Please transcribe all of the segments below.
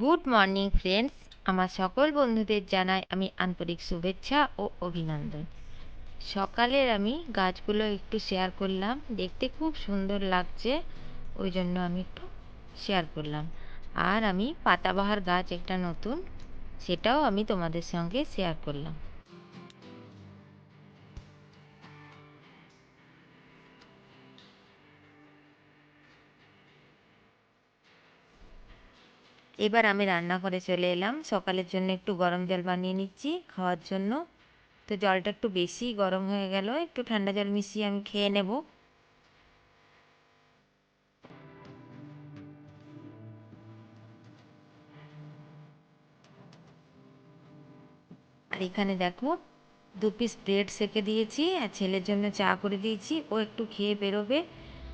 Good morning friends, আমার সকল বন্ধুদের জানাই আমি আন্তরিক শুভেচ্ছা ও অভিনন্দন। সকালের আমি গাছগুলো একটু শেয়ার করলাম, দেখতে খুব সুন্দর লাগছে, ওই জন্য আমি একটু শেয়ার করলাম। আর আমি পাতাবাহার গাছ একটা নতুন, সেটাও আমি তোমাদের সঙ্গে শেয়ার করলাম। এবার আমি রান্নাঘরে চলে এলাম, সকালের জন্য একটু গরম জল বানিয়ে নিচ্ছি খাওয়ার জন্য। তো জলটা একটু বেশি গরম হয়ে গেল, একটু ঠান্ডা জল মিশিয়ে আমি খেয়ে নেব। আর এখানে দেখো 2 পিস ব্রেড সেঁকে দিয়েছি, আর ছেলের জন্য চা করে দিয়েছি, ও একটু খেয়ে বেরোবে,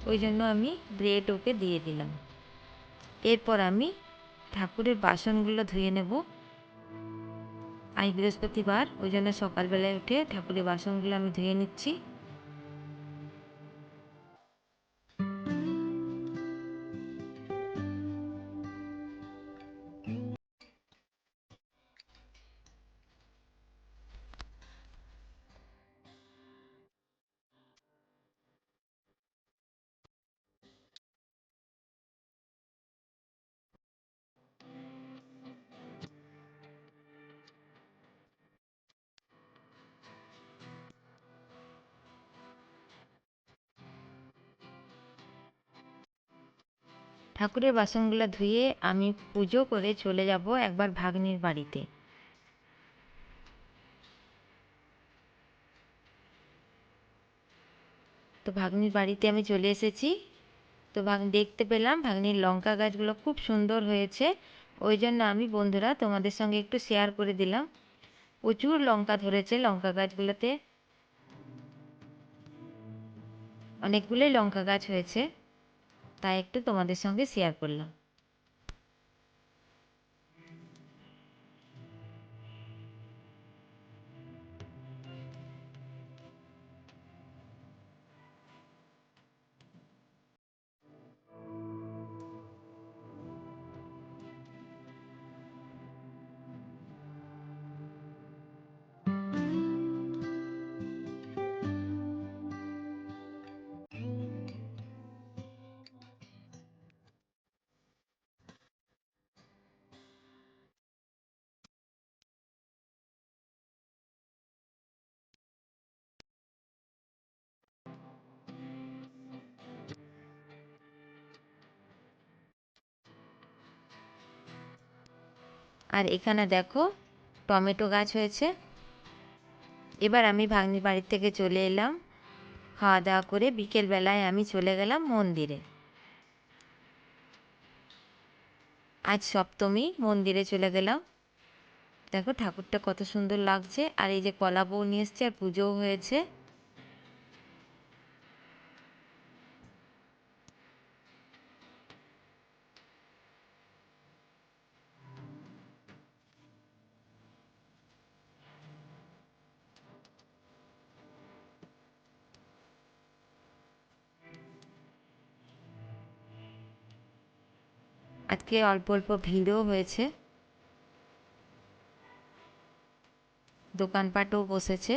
ওই জন্য আমি ব্রেড ওকে দিয়ে দিলাম। এরপর আমি ঠাকুরের বাসনগুলো ধুয়ে নেব। আজ বৃহস্পতিবার, ওই জন্য সকালবেলায় উঠে ঠাকুরের বাসনগুলো আমি ধুয়ে নিচ্ছি। ঠাকুরের বাসনগুলো ধুয়ে আমি পুজো করে চলে যাব একবার ভাগ্নির বাড়িতে। তো ভাগ্নির বাড়িতে আমি চলে এসেছি। তো দেখতে পেলাম ভাগ্নির লঙ্কা গাছগুলো খুব সুন্দর হয়েছে, ওই জন্য আমি বন্ধুরা তোমাদের সঙ্গে একটু শেয়ার করে দিলাম। প্রচুর লঙ্কা ধরেছে লঙ্কা গাছগুলোতে, অনেকগুলোই লঙ্কা গাছ হয়েছে, তাই একটু তোমাদের সঙ্গে শেয়ার করলাম। আর এখানে দেখো টমেটো গাছ হয়েছে। এবার আমি ভাগ্নির বাড়ি থেকে চলে এলাম, খাওয়া দাওয়া করে বিকেলবেলায় আমি চলে গেলাম মন্দিরে। আজ সপ্তমী, মন্দিরে চলে গেলাম। দেখো ঠাকুরটা কত সুন্দর লাগছে, আর এই যে কলা বউ নিয়ে এসছে, আর পুজোও হয়েছে। আজকে অল্প অল্প ভিড়ও হয়েছে, দোকানপাটও বসেছে।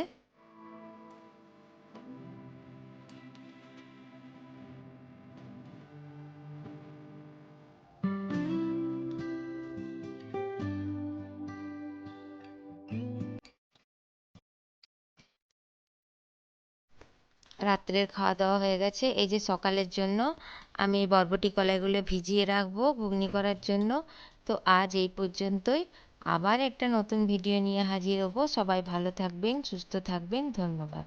রাত্রের খাওয়া দাওয়া হয়ে গেছে। এই যে সকালের জন্য আমি এই বরবটি কলাইগুলো ভিজিয়ে রাখবো ঘুগনি করার জন্য। তো আজ এই পর্যন্তই, আবার একটা নতুন ভিডিও নিয়ে হাজির হব। সবাই ভালো থাকবেন, সুস্থ থাকবেন, ধন্যবাদ।